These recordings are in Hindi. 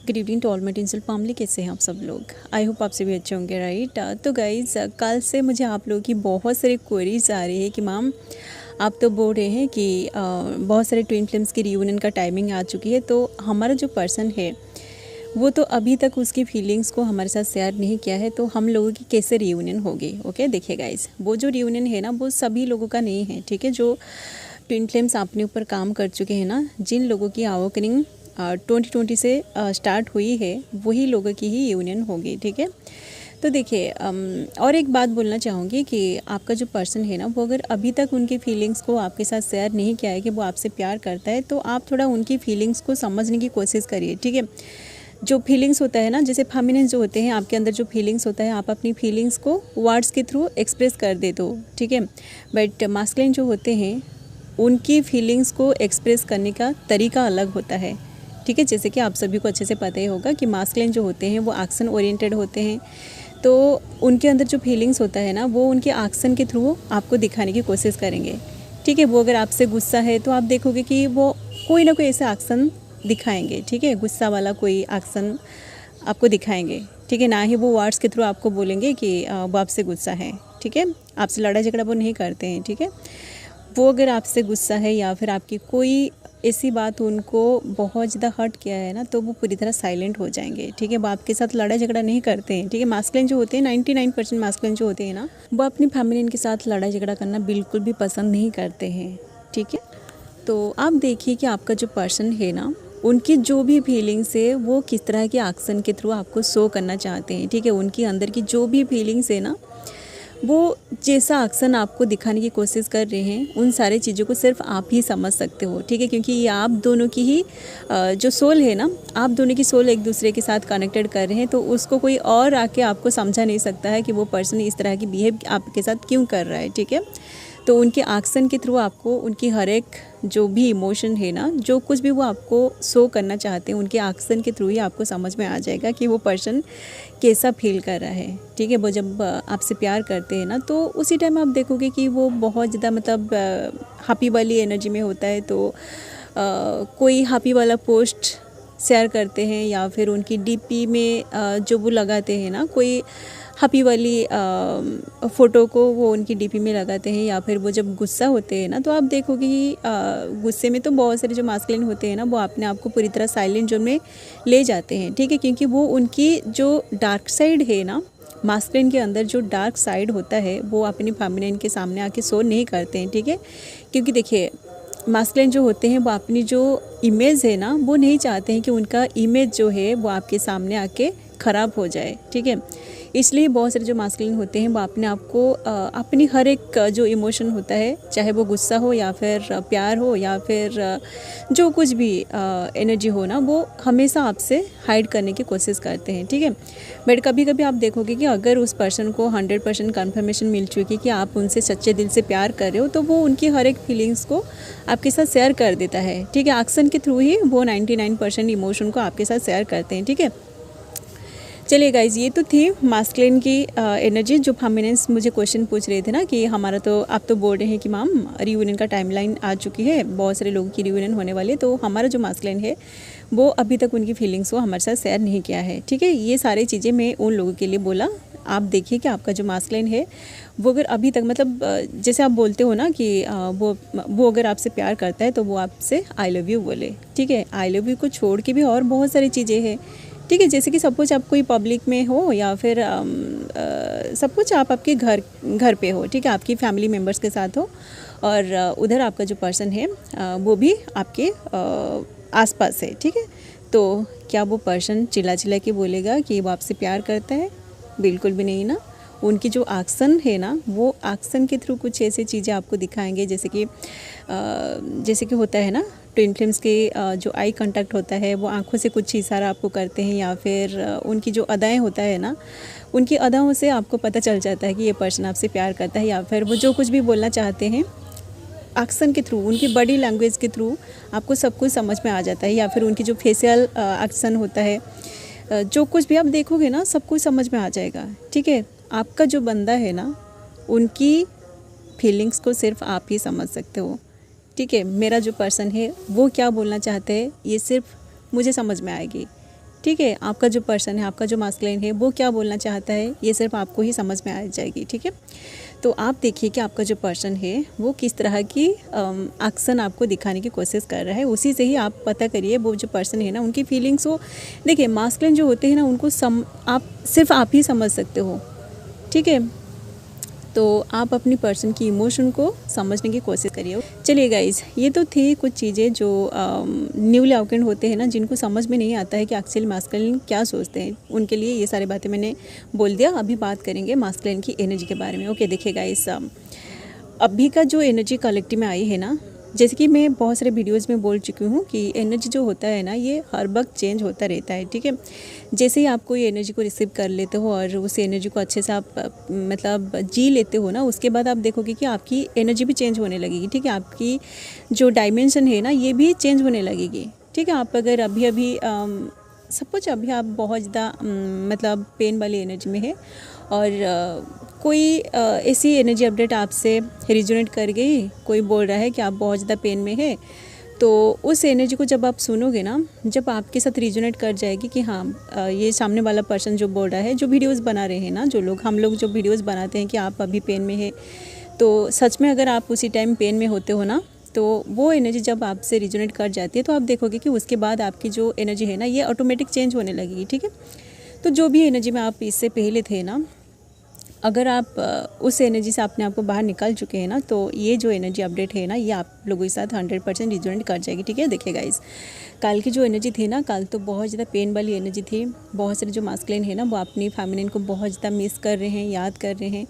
Good evening to all my tinsel family. कैसे हैं आप सब लोग? आई होप आप सभी अच्छे होंगे, राइट। तो गाइज, कल से मुझे आप लोगों की बहुत सारी क्वेरीज आ रही है कि मैम आप तो बोल रहे हैं कि बहुत सारे ट्विन फिल्म्स की रियूनियन का टाइमिंग आ चुकी है, तो हमारा जो पर्सन है वो तो अभी तक उसकी फीलिंग्स को हमारे साथ शेयर नहीं किया है, तो हम लोगों की कैसे रियूनियन होगी? ओके, देखिए गाइज, वो जो रियूनियन है ना वो सभी लोगों का नहीं है, ठीक है। जो ट्विन फ्लेम्स अपने ऊपर काम कर चुके हैं ना, जिन लोगों की अवोकनिंग 2020 से स्टार्ट हुई है, वही लोगों की ही यूनियन होगी, ठीक है। तो देखिए, और एक बात बोलना चाहूँगी कि आपका जो पर्सन है ना, वो अगर अभी तक उनकी फीलिंग्स को आपके साथ शेयर नहीं किया है कि वो आपसे प्यार करता है, तो आप थोड़ा उनकी फीलिंग्स को समझने की कोशिश करिए, ठीक है। जो फीलिंग्स होता है ना, जैसे फेमिनिन जो होते हैं, आपके अंदर जो फीलिंग्स होता है, आप अपनी फीलिंग्स को वर्ड्स के थ्रू एक्सप्रेस कर देते हो, ठीक है। बट मास्कुलिन जो होते हैं, उनकी फीलिंग्स को एक्सप्रेस करने का तरीका अलग होता है, ठीक है। जैसे कि आप सभी को अच्छे से पता ही होगा कि मास्कुलिन जो होते हैं वो एक्शन ओरिएंटेड होते हैं, तो उनके अंदर जो फीलिंग्स होता है ना, वो उनके एक्शन के थ्रू आपको दिखाने की कोशिश करेंगे, ठीक है। वो अगर आपसे गुस्सा है तो आप देखोगे कि वो कोई ना कोई ऐसा एक्शन दिखाएंगे, ठीक है, गुस्सा वाला कोई एक्शन आपको दिखाएंगे, ठीक है। ना ही वो वर्ड्स के थ्रू आपको बोलेंगे कि वो आपसे गुस्सा है, ठीक है। आपसे लड़ाई झगड़ा वो नहीं करते हैं, ठीक है। वो अगर आपसे गुस्सा है या फिर आपकी कोई ऐसी बात उनको बहुत ज़्यादा हर्ट किया है ना, तो वो पूरी तरह साइलेंट हो जाएंगे, ठीक है। वो आपके साथ लड़ाई झगड़ा नहीं करते हैं, ठीक है। मास्कुलिन जो होते हैं, 99% मास्कुलिन जो होते हैं ना, वो अपनी फेमिनिन के साथ लड़ाई झगड़ा करना बिल्कुल भी पसंद नहीं करते हैं, ठीक है। तो आप देखिए कि आपका जो पर्सन है ना, उनकी जो भी फीलिंग्स है वो किस तरह के एक्शन के थ्रू आपको शो करना चाहते हैं, ठीक है। उनकी अंदर की जो भी फीलिंग्स है ना, वो जैसा एक्शन आपको दिखाने की कोशिश कर रहे हैं, उन सारी चीज़ों को सिर्फ आप ही समझ सकते हो, ठीक है। क्योंकि ये आप दोनों की ही जो सोल है ना, आप दोनों की सोल एक दूसरे के साथ कनेक्टेड कर रहे हैं, तो उसको कोई और आके आपको समझा नहीं सकता है कि वो पर्सन इस तरह की बिहेव आपके साथ क्यों कर रहा है, ठीक है। तो उनके एक्शन के थ्रू आपको उनकी हर एक जो भी इमोशन है ना, जो कुछ भी वो आपको शो करना चाहते हैं, उनके एक्शन के थ्रू ही आपको समझ में आ जाएगा कि वो पर्सन कैसा फील कर रहा है, ठीक है। वो जब आपसे प्यार करते हैं ना, तो उसी टाइम आप देखोगे कि वो बहुत ज़्यादा मतलब हैप्पी वाली एनर्जी में होता है। तो कोई हैप्पी वाला पोस्ट शेयर करते हैं, या फिर उनकी डीपी में जो वो लगाते हैं ना, कोई हैप्पी वाली फ़ोटो को वो उनकी डीपी में लगाते हैं। या फिर वो जब गुस्सा होते हैं ना, तो आप देखोगे कि गुस्से में तो बहुत सारे जो मास्कुलिन होते हैं ना, वो अपने आप को पूरी तरह साइलेंट जोन में ले जाते हैं, ठीक है। क्योंकि वो उनकी जो डार्क साइड है ना, मास्कुलिन के अंदर जो डार्क साइड होता है, वो अपनी फेमिनिन के सामने आके शो नहीं करते हैं, ठीक है। क्योंकि देखिए, मास्कुलिन जो होते हैं वो अपनी जो इमेज है ना, वो नहीं चाहते हैं कि उनका इमेज जो है वो आपके सामने आके ख़राब हो जाए, ठीक है। इसलिए बहुत सारे जो मास्कुलिन होते हैं वो अपने आप को अपनी हर एक जो इमोशन होता है, चाहे वो गुस्सा हो या फिर प्यार हो या फिर जो कुछ भी एनर्जी हो ना, वो हमेशा आपसे हाइड करने की कोशिश करते हैं, ठीक है। बट कभी कभी आप देखोगे कि अगर उस पर्सन को 100% कन्फर्मेशन मिल चुकी है कि आप उनसे सच्चे दिल से प्यार कर रहे हो, तो वो उनकी हर एक फीलिंग्स को आपके साथ शेयर कर देता है, ठीक है। एक्शन के थ्रू ही वो 99% इमोशन को आपके साथ शेयर करते हैं, ठीक है। चलिए गाइज, ये तो थी मास्कुलिन की एनर्जी। जो फेमिनिन्स मुझे क्वेश्चन पूछ रहे थे ना कि हमारा तो आप तो बोल रहे हैं कि मैम रियूनियन का टाइमलाइन आ चुकी है, बहुत सारे लोगों की रियूनियन होने वाली है, तो हमारा जो मास्कुलिन है वो अभी तक उनकी फीलिंग्स को हमारे साथ शेयर नहीं किया है, ठीक है। ये सारी चीज़ें मैं उन लोगों के लिए बोला। आप देखिए कि आपका जो मास्कुलिन है वो अगर अभी तक मतलब जैसे आप बोलते हो ना कि वो अगर आपसे प्यार करता है तो वो आपसे आई लव यू बोले, ठीक है। आई लव यू को छोड़ के भी और बहुत सारी चीज़ें हैं, ठीक है। जैसे कि सपोज आप कोई पब्लिक में हो या फिर सब कुछ आप आपके घर पे हो, ठीक है, आपकी फैमिली मेम्बर्स के साथ हो, और उधर आपका जो पर्सन है वो भी आपके आसपास है, ठीक है। तो क्या वो पर्सन चिल्ला चिल्ला के बोलेगा कि वो आपसे प्यार करता है? बिल्कुल भी नहीं ना। उनकी जो एक्शन है ना, वो एक्शन के थ्रू कुछ ऐसी चीज़ें आपको दिखाएंगे, जैसे कि होता है ना, ट्विन फ्लेम्स के जो आई कांटेक्ट होता है, वो आंखों से कुछ इशारा आपको करते हैं, या फिर उनकी जो अदाएं होता है ना, उनकी अदाओं से आपको पता चल जाता है कि ये पर्सन आपसे प्यार करता है। या फिर वो जो कुछ भी बोलना चाहते हैं, एक्शन के थ्रू, उनकी बॉडी लैंग्वेज के थ्रू आपको सब कुछ समझ में आ जाता है। या फिर उनकी जो फेशियल एक्शन होता है, जो कुछ भी आप देखोगे ना, सब कुछ समझ में आ जाएगा, ठीक है। आपका जो बंदा है ना, उनकी फीलिंग्स को सिर्फ आप ही समझ सकते हो, ठीक है। मेरा जो पर्सन है वो क्या बोलना चाहते हैं, ये सिर्फ मुझे समझ में आएगी, ठीक। ठीक है। आपका जो पर्सन है, आपका जो मास्कुलिन है, वो क्या बोलना चाहता है ये सिर्फ आपको ही समझ में आ जाएगी, ठीक है। तो आप देखिए कि आपका जो पर्सन है वो किस तरह की एक्शन आपको दिखाने की कोशिश कर रहा है, उसी से ही आप पता करिए वो जो पर्सन है ना उनकी फीलिंग्स को। देखिए मास्कुलिन जो होते हैं ना उनको सिर्फ आप ही समझ सकते हो, ठीक है। तो आप अपनी पर्सन की इमोशन को समझने की कोशिश करिए। चलिए गाइज, ये तो थी कुछ चीज़ें जो न्यूली अवेकेंड होते हैं ना, जिनको समझ में नहीं आता है कि एक्चुअली मास्कुलिन क्या सोचते हैं, उनके लिए ये सारी बातें मैंने बोल दिया। अभी बात करेंगे मास्कुलिन की एनर्जी के बारे में। ओके, देखिए गाइज, अभी का जो एनर्जी कलेक्टिव में आई है ना, जैसे कि मैं बहुत सारे वीडियोस में बोल चुकी हूँ कि एनर्जी जो होता है ना ये हर वक्त चेंज होता रहता है, ठीक है। जैसे ही आप कोई एनर्जी को रिसीव कर लेते हो और उस एनर्जी को अच्छे से आप मतलब जी लेते हो ना, उसके बाद आप देखोगे कि आपकी एनर्जी भी चेंज होने लगेगी, ठीक है। आपकी जो डायमेंशन है ना ये भी चेंज होने लगेगी, ठीक है। आप अगर अभी सपोज अभी आप बहुत ज़्यादा मतलब पेन वाली एनर्जी में है और कोई ऐसी एनर्जी अपडेट आपसे रिजोनेट कर गई, कोई बोल रहा है कि आप बहुत ज़्यादा पेन में है, तो उस एनर्जी को जब आप सुनोगे ना, जब आपके साथ रिजोनेट कर जाएगी कि हाँ ये सामने वाला पर्सन जो बोल रहा है, जो वीडियोस बना रहे हैं ना, हम लोग जो वीडियोस बनाते हैं कि आप अभी पेन में है, तो सच में अगर आप उसी टाइम पेन में होते हो ना, तो वो एनर्जी जब आपसे रिजोनेट कर जाती है तो आप देखोगे कि उसके बाद आपकी जो एनर्जी है ना ये ऑटोमेटिक चेंज होने लगेगी, ठीक है। तो जो भी एनर्जी में आप इससे पहले थे ना, अगर आप उस एनर्जी से अपने आप को बाहर निकाल चुके हैं ना, तो ये जो एनर्जी अपडेट है ना ये आप लोगों के साथ 100% रिजोनेट कर जाएगी, ठीक है। देखिए गाइस, कल की जो एनर्जी थी ना, कल तो बहुत ज़्यादा पेन वाली एनर्जी थी। बहुत सारे जो मास्कुलिन है ना वो अपनी फेमिनिन को बहुत ज़्यादा मिस कर रहे हैं, याद कर रहे हैं।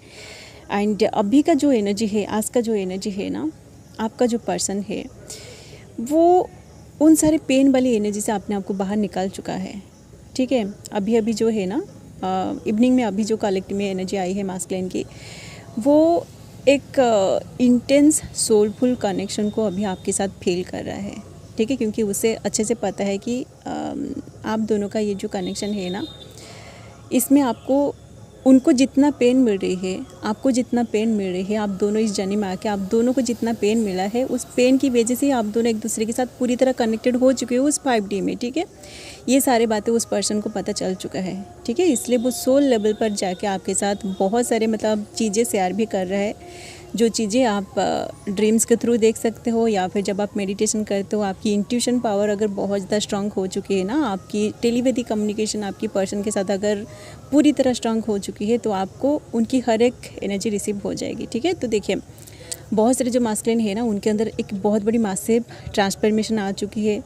एंड अभी का जो एनर्जी है, आज का जो एनर्जी है ना, आपका जो पर्सन है वो उन सारे पेन वाली एनर्जी से अपने आप को बाहर निकाल चुका है, ठीक है। अभी जो है ना इवनिंग में अभी जो कलेक्टिव में एनर्जी आई है मास्कुलिन की, वो एक इंटेंस सोलफुल कनेक्शन को अभी आपके साथ फील कर रहा है, ठीक है। क्योंकि उसे अच्छे से पता है कि आप दोनों का ये जो कनेक्शन है ना, इसमें आपको उनको जितना पेन मिल रही है, आपको जितना पेन मिल रही है, आप दोनों इस जर्नी में आके आप दोनों को जितना पेन मिला है, उस पेन की वजह से आप दोनों एक दूसरे के साथ पूरी तरह कनेक्टेड हो चुके हो उस 5D में, ठीक है। ये सारे बातें उस पर्सन को पता चल चुका है, ठीक है। इसलिए वो सोल लेवल पर जाके आपके साथ बहुत सारे मतलब चीज़ें शेयर भी कर रहा है, जो चीज़ें आप ड्रीम्स के थ्रू देख सकते हो, या फिर जब आप मेडिटेशन करते हो, आपकी इंट्यूशन पावर अगर बहुत ज़्यादा स्ट्रांग हो चुकी है ना, आपकी टेलीपैथी कम्युनिकेशन आपकी पर्सन के साथ अगर पूरी तरह स्ट्रांग हो चुकी है, तो आपको उनकी हर एक एनर्जी रिसीव हो जाएगी, ठीक है। तो देखिए, बहुत सारे जो मास्कुलिन है ना उनके अंदर एक बहुत बड़ी मासिव ट्रांसफॉर्मेशन आ चुकी है,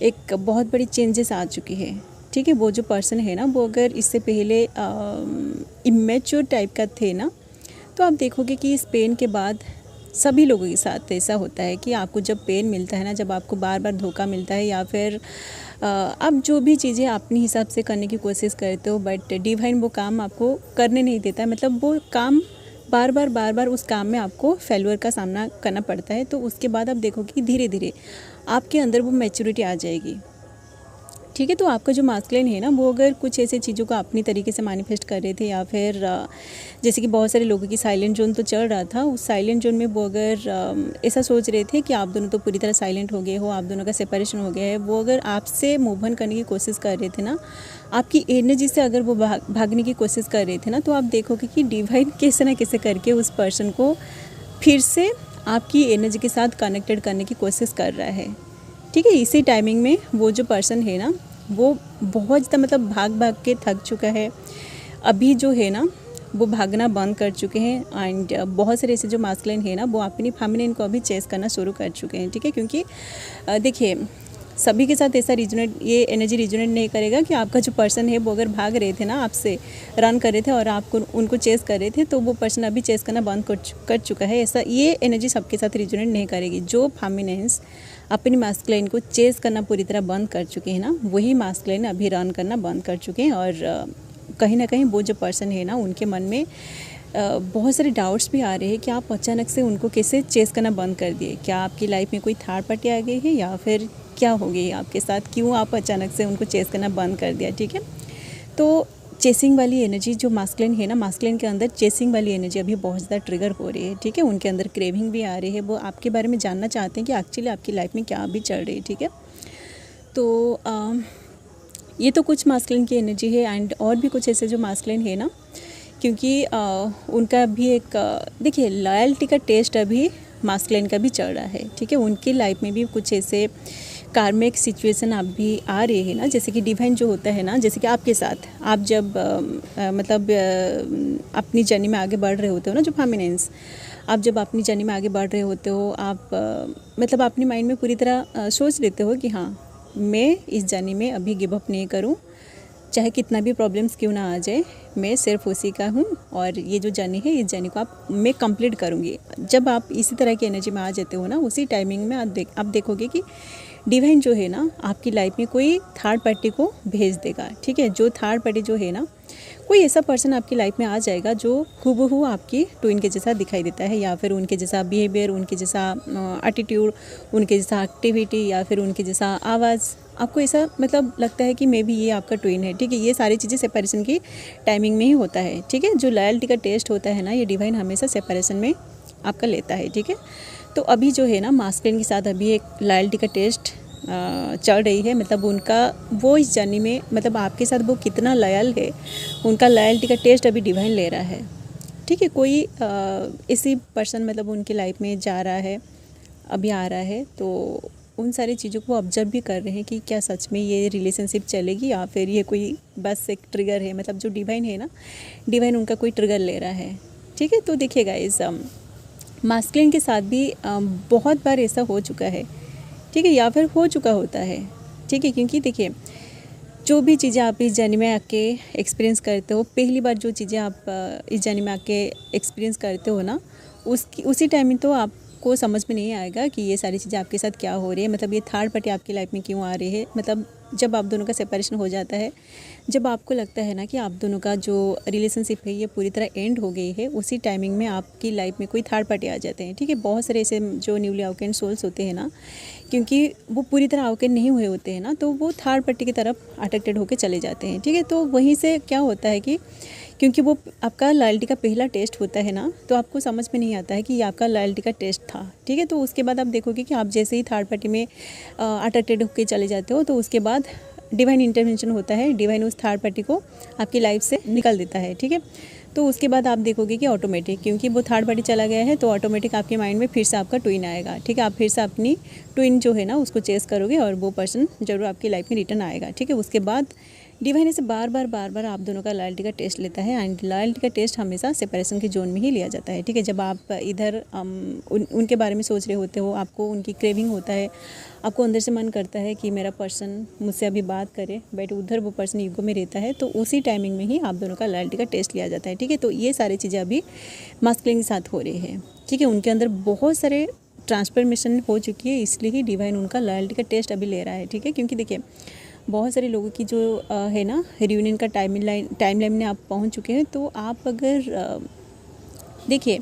एक बहुत बड़ी चेंजेस आ चुकी है, ठीक है। वो जो पर्सन है ना वो अगर इससे पहले इमेच्योर टाइप का थे ना, तो आप देखोगे कि इस पेन के बाद सभी लोगों के साथ ऐसा होता है कि आपको जब पेन मिलता है ना, जब आपको बार बार धोखा मिलता है, या फिर आप जो भी चीज़ें अपने हिसाब से करने की कोशिश करते हो, बट डिवाइन वो काम आपको करने नहीं देता है, मतलब वो काम बार बार उस काम में आपको फेल्यूर का सामना करना पड़ता है। तो उसके बाद आप देखोगे कि धीरे धीरे आपके अंदर वो मैच्योरिटी आ जाएगी, ठीक है। तो आपका जो मास्कुलिन है ना वो अगर कुछ ऐसे चीज़ों को अपनी तरीके से मैनिफेस्ट कर रहे थे, या फिर जैसे कि बहुत सारे लोगों की साइलेंट जोन तो चल रहा था, उस साइलेंट जोन में वो अगर ऐसा सोच रहे थे कि आप दोनों तो पूरी तरह साइलेंट हो गए हो, आप दोनों का सेपरेशन हो गया है, वो अगर आपसे मूव ऑन करने की कोशिश कर रहे थे ना, आपकी एनर्जी से अगर वो भागने की कोशिश कर रहे थे ना, तो आप देखोगे कि डिवाइन कैसे ना कैसे करके उस पर्सन को फिर से आपकी एनर्जी के साथ कनेक्टेड करने की कोशिश कर रहा है, ठीक है। इसी टाइमिंग में वो जो पर्सन है ना वो बहुत ज़्यादा मतलब भाग के थक चुका है, अभी जो है ना वो भागना बंद कर चुके हैं। एंड बहुत सारे ऐसे जो मास्कुलिन है ना वो अपनी फेमिनिन को अभी चेस करना शुरू कर चुके हैं, ठीक है। क्योंकि देखिए, सभी के साथ ऐसा ये एनर्जी रिजोनेट नहीं करेगा कि आपका जो पर्सन है वो अगर भाग रहे थे ना, आपसे रन कर रहे थे और आपको उनको चेस कर रहे थे, तो वो पर्सन अभी चेस करना बंद कर चुका है, ऐसा ये एनर्जी सबके साथ रिजोनेट नहीं करेगी। जो फेमिनिन्स अपनी मास्कुलिन को चेस करना पूरी तरह बंद कर चुके हैं ना, वही मास्कुलिन अभी रन करना बंद कर चुके हैं। और कहीं ना कहीं वो जो पर्सन है ना उनके मन में बहुत सारे डाउट्स भी आ रहे हैं कि आप अचानक से उनको कैसे चेस करना बंद कर दिए, क्या आपकी लाइफ में कोई थर्ड पार्टी आ गई है, या फिर क्या हो गई आपके साथ, क्यों आप अचानक से उनको चेस करना बंद कर दिया, ठीक है। तो चेसिंग वाली एनर्जी जो मास्कुलिन है ना, मास्कुलिन के अंदर चेसिंग वाली एनर्जी अभी बहुत ज़्यादा ट्रिगर हो रही है, ठीक है। उनके अंदर क्रेविंग भी आ रही है, वो आपके बारे में जानना चाहते हैं कि एक्चुअली आपकी लाइफ में क्या अभी चल रही है, ठीक है। तो ये तो कुछ मास्कुलिन की एनर्जी है एंड और भी कुछ ऐसे जो मास्कुलिन है ना, क्योंकि उनका भी एक देखिए लॉयल्टी का टेस्ट अभी मास्कुलिन का भी चल रहा है, ठीक है। उनकी लाइफ में भी कुछ ऐसे कार्मिक सिचुएशन अभी आ रही है ना, जैसे कि डिवाइन जो होता है ना, जैसे कि आपके साथ आप जब मतलब अपनी जर्नी में आगे बढ़ रहे होते हो ना, जो परमानेंस आप जब अपनी जर्नी में आगे बढ़ रहे होते हो, आप मतलब अपनी माइंड में पूरी तरह सोच लेते हो कि हाँ मैं इस जर्नी में अभी गिव अप नहीं करूँ, चाहे कितना भी प्रॉब्लम्स क्यों ना आ जाए, मैं सिर्फ उसी का हूँ और ये जो जर्नी है इस जर्नी को मैं कंप्लीट करूँगी। जब आप इसी तरह की एनर्जी में आ जाते हो ना, उसी टाइमिंग में आप देखोगे कि डिवाइन जो है ना आपकी लाइफ में कोई थर्ड पार्टी को भेज देगा, ठीक है। जो थर्ड पार्टी जो है ना, कोई ऐसा पर्सन आपकी लाइफ में आ जाएगा जो हूबहू आपकी ट्विन के जैसा दिखाई देता है, या फिर उनके जैसा बिहेवियर, उनके जैसा एटीट्यूड, उनके जैसा एक्टिविटी, या फिर उनके जैसा आवाज़, आपको ऐसा मतलब लगता है कि मे बी ये आपका ट्विन है, ठीक है। ये सारी चीज़ें सेपरेशन की टाइमिंग में ही होता है, ठीक है। जो लॉयल्टी का टेस्ट होता है ना, ये डिवाइन हमेशा सेपरेशन में आपका लेता है, ठीक है। तो अभी जो है ना मास्कुलिन के साथ अभी एक लॉयल्टी का टेस्ट चल रही है, मतलब उनका वो इस जर्नी में मतलब आपके साथ वो कितना लॉयल है, उनका लॉयल्टी का टेस्ट अभी डिवाइन ले रहा है, ठीक है। कोई इसी पर्सन मतलब उनकी लाइफ में जा रहा है, अभी आ रहा है, तो उन सारी चीज़ों को ऑब्जर्व भी कर रहे हैं कि क्या सच में ये रिलेशनशिप चलेगी या फिर ये कोई बस एक ट्रिगर है। मतलब जो डिवाइन है ना, डिवाइन उनका कोई ट्रिगर ले रहा है, ठीक है। तो देखिएगा इस मास्कुलिन के साथ भी बहुत बार ऐसा हो चुका है, ठीक है, या फिर हो चुका होता है, ठीक है। क्योंकि देखिए जो भी चीज़ें आप इस जर्नी में आके एक्सपीरियंस करते हो, पहली बार जो चीज़ें आप इस जर्नी में आके एक्सपीरियंस करते हो ना, उसी टाइम में तो आपको समझ में नहीं आएगा कि ये सारी चीज़ें आपके साथ क्या हो रही है, मतलब ये थर्ड पार्टी आपकी लाइफ में क्यों आ रही है। मतलब जब आप दोनों का सेपरेशन हो जाता है, जब आपको लगता है ना कि आप दोनों का जो रिलेशनशिप है ये पूरी तरह एंड हो गई है, उसी टाइमिंग में आपकी लाइफ में कोई थर्ड पार्टी आ जाते हैं, ठीक है। बहुत सारे ऐसे जो न्यूली अवेकन सोल्स होते हैं ना, क्योंकि वो पूरी तरह अवेकन नहीं हुए होते हैं ना, तो वो थर्ड पार्टी की तरफ अट्रैक्टेड होकर चले जाते हैं, ठीक है। तो वहीं से क्या होता है कि क्योंकि वो आपका लॉयल्टी का पहला टेस्ट होता है ना, तो आपको समझ में नहीं आता है कि ये आपका लॉयल्टी का टेस्ट था, ठीक है। तो उसके बाद आप देखोगे कि आप जैसे ही थर्ड पार्टी में अट्रैक्टेड होकर चले जाते हो, तो उसके बाद डिवाइन इंटरवेंशन होता है, डिवाइन उस थर्ड पार्टी को आपकी लाइफ से निकाल देता है, ठीक है। तो उसके बाद आप देखोगे कि ऑटोमेटिक, क्योंकि वो थर्ड पार्टी चला गया है, तो ऑटोमेटिक आपके माइंड में फिर से आपका ट्विन आएगा, ठीक है। आप फिर से अपनी ट्विन जो है ना उसको चेस करोगे और वो पर्सन जरूर आपकी लाइफ में रिटर्न आएगा, ठीक है। उसके बाद डिवाइन ऐसे बार बार आप दोनों का लॉयल्टी का टेस्ट लेता है, एंड लॉयल्टी का टेस्ट हमेशा सेपरेशन के जोन में ही लिया जाता है, ठीक है। जब आप इधर उनके बारे में सोच रहे होते हो, आपको उनकी क्रेविंग होता है, आपको अंदर से मन करता है कि मेरा पर्सन मुझसे अभी बात करे, बट उधर वो पर्सन ईगो में रहता है, तो उसी टाइमिंग में ही आप दोनों का लॉयल्टी का टेस्ट लिया जाता है, ठीक है। तो ये सारी चीज़ें अभी मास्कुलिन के साथ हो रही है, ठीक है। उनके अंदर बहुत सारे ट्रांसफॉर्मेशन हो चुकी है, इसलिए ही डिवाइन उनका लॉयल्टी का टेस्ट अभी ले रहा है, ठीक है। क्योंकि देखिए बहुत सारे लोगों की जो है ना रियूनियन का टाइमलाइन में आप पहुंच चुके हैं, तो आप अगर देखिए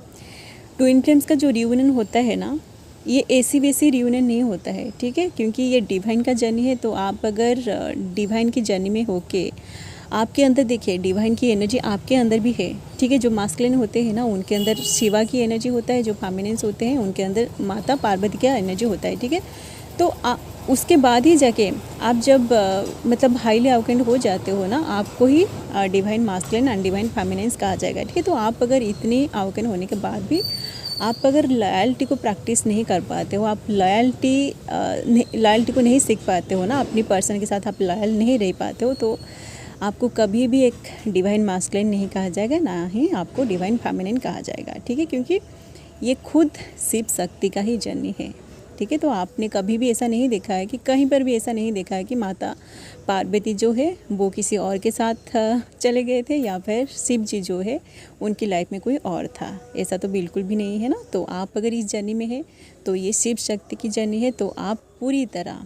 ट्विन फ्लेम्स का जो रियूनियन होता है ना, ये ऐसी वैसी रियूनियन नहीं होता है, ठीक है। क्योंकि ये डिवाइन का जर्नी है, तो आप अगर डिवाइन की जर्नी में होके आपके अंदर देखिए डिवाइन की एनर्जी आपके अंदर भी है, ठीक है। जो मास्कुलिन होते हैं ना उनके अंदर शिवा की एनर्जी होता है, जो फेमिनिन्स होते हैं उनके अंदर माता पार्वती का एनर्जी होता है, ठीक है। तो उसके बाद ही जाके आप जब मतलब हाईली अवेकेंड हो जाते हो ना, आपको ही divine masculine and divine feminines कहा जाएगा, ठीक है। तो आप अगर इतनी अवेकेंड होने के बाद भी आप अगर लॉयल्टी को प्रैक्टिस नहीं कर पाते हो, आप लॉयल्टी को नहीं सीख पाते हो ना, अपनी पर्सन के साथ आप लॉयल नहीं रह पाते हो, तो आपको कभी भी एक डिवाइन मास्कुलिन नहीं कहा जाएगा, ना ही आपको डिवाइन फेमिनिन कहा जाएगा, ठीक है। क्योंकि ये खुद शिव शक्ति का ही जर्नी है, ठीक है। तो आपने कभी भी ऐसा नहीं देखा है कि कहीं पर भी ऐसा नहीं देखा है कि माता पार्वती जो है वो किसी और के साथ चले गए थे, या फिर शिव जी जो है उनकी लाइफ में कोई और था, ऐसा तो बिल्कुल भी नहीं है ना। तो आप अगर इस जर्नी में है तो ये शिव शक्ति की जर्नी है, तो आप पूरी तरह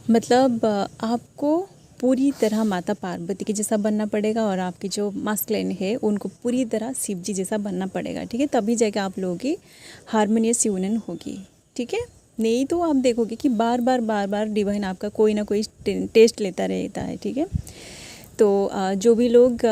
मतलब आपको पूरी तरह माता पार्वती के जैसा बनना पड़ेगा, और आपकी जो मास्कुलिन है उनको पूरी तरह शिव जी जैसा बनना पड़ेगा, ठीक है। तभी जाके आप लोगों की हारमोनियस यूनियन होगी, ठीक है। नहीं तो आप देखोगे कि बार बार डिवाइन आपका कोई ना कोई टेस्ट लेता रहता है, ठीक है। तो जो भी लोग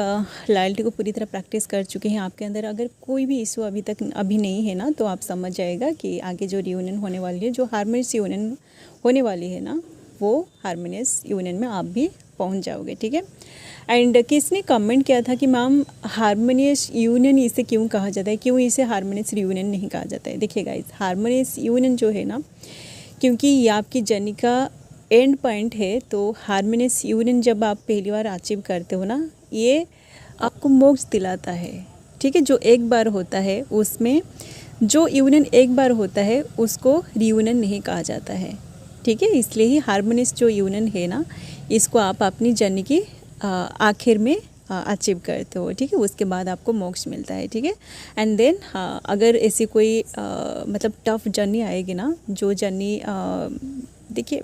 लॉयल्टी को पूरी तरह प्रैक्टिस कर चुके हैं, आपके अंदर अगर कोई भी इशू अभी नहीं है ना, तो आप समझ जाएगा कि आगे जो रियूनियन होने वाली है, जो हारमोनियस यूनियन होने वाली है ना, वो हारमोनियस यूनियन में आप भी पहुंच जाओगे, ठीक है। एंड किसने कमेंट किया था कि मैम हारमोनियस यूनियन इसे क्यों कहा जाता है, क्यों इसे हारमोनियस यूनियन नहीं कहा जाता है। देखिए गाइस, हारमोनियस यूनियन जो है ना, क्योंकि ये आपकी जर्नी का एंड पॉइंट है, तो हारमोनियस यूनियन जब आप पहली बार अचीव करते हो ना, ये आपको मोक्ष दिलाता है, ठीक है। जो एक बार होता है उसमें, जो यूनियन एक बार होता है उसको रियूनियन नहीं कहा जाता है, ठीक है। इसलिए ही हारमोनियस जो यूनियन है ना, इसको आप अपनी जर्नी की आखिर में अचीव करते हो, ठीक है। उसके बाद आपको मोक्ष मिलता है, ठीक है। एंड देन अगर ऐसी कोई मतलब टफ जर्नी आएगी ना, जो जर्नी देखिए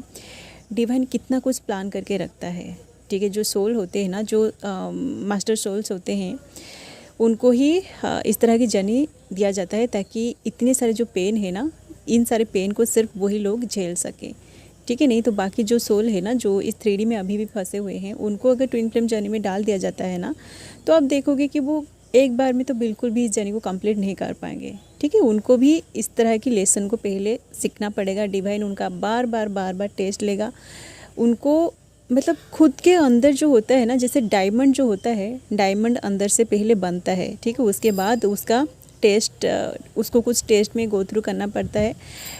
डिवाइन कितना कुछ प्लान करके रखता है, ठीक है। जो सोल होते हैं ना, जो मास्टर सोल्स होते हैं, उनको ही इस तरह की जर्नी दिया जाता है ताकि इतने सारे जो पेन है ना, इन सारे पेन को सिर्फ वही लोग झेल सकें, ठीक है। नहीं तो बाकी जो सोल है ना, जो इस 3D में अभी भी फंसे हुए हैं, उनको अगर ट्विन फ्लेम जर्नी में डाल दिया जाता है ना, तो आप देखोगे कि वो एक बार में तो बिल्कुल भी इस जर्नी को कंप्लीट नहीं कर पाएंगे, ठीक है। उनको भी इस तरह की लेसन को पहले सीखना पड़ेगा। डिवाइन उनका बार बार टेस्ट लेगा उनको, मतलब खुद के अंदर जो होता है ना, जैसे डायमंड जो होता है, डायमंड अंदर से पहले बनता है, ठीक है। उसके बाद उसका टेस्ट, उसको कुछ टेस्ट में गो थ्रू करना पड़ता है,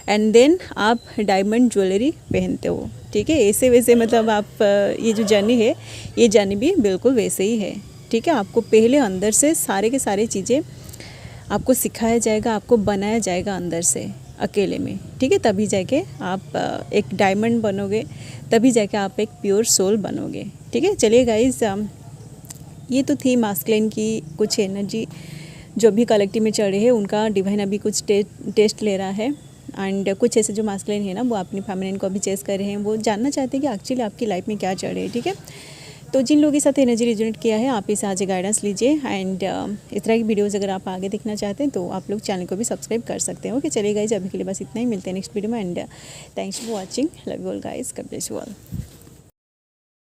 एंड देन आप डायमंड ज्वेलरी पहनते हो, ठीक है। ऐसे वैसे मतलब आप ये जो जर्नी है, ये जर्नी भी बिल्कुल वैसे ही है, ठीक है। आपको पहले अंदर से सारे के सारे चीज़ें आपको सिखाया जाएगा, आपको बनाया जाएगा अंदर से अकेले में, ठीक है। तभी जाके आप एक डायमंड बनोगे, तभी जाके आप एक प्योर सोल बनोगे, ठीक है। चलिए गाइस, ये तो थी मास्कुलिन की कुछ एनर्जी जो भी कलेक्टिव में चढ़ रहे हैं, उनका डिवाइन अभी कुछ टेस्ट ले रहा है। एंड कुछ ऐसे जो मास्कुलिन है ना, वो अपनी फेमिनिन को अभी चेस कर रहे हैं, वो जानना चाहते हैं कि एक्चुअली आपकी लाइफ में क्या चल रहा है, ठीक है। तो जिन लोगों के साथ एनर्जी रिजोनेट किया है, आप इसे आज गाइडेंस लीजिए। एंड इस तरह की वीडियोज़ अगर आप आगे देखना चाहते हैं तो आप लोग चैनल को भी सब्सक्राइब कर सकते हैं। ओके, चलिए गाइस, अभी के लिए बस इतना ही, मिलते हैं नेक्स्ट वीडियो में। And thanks for watching, love you all guys, God bless you all.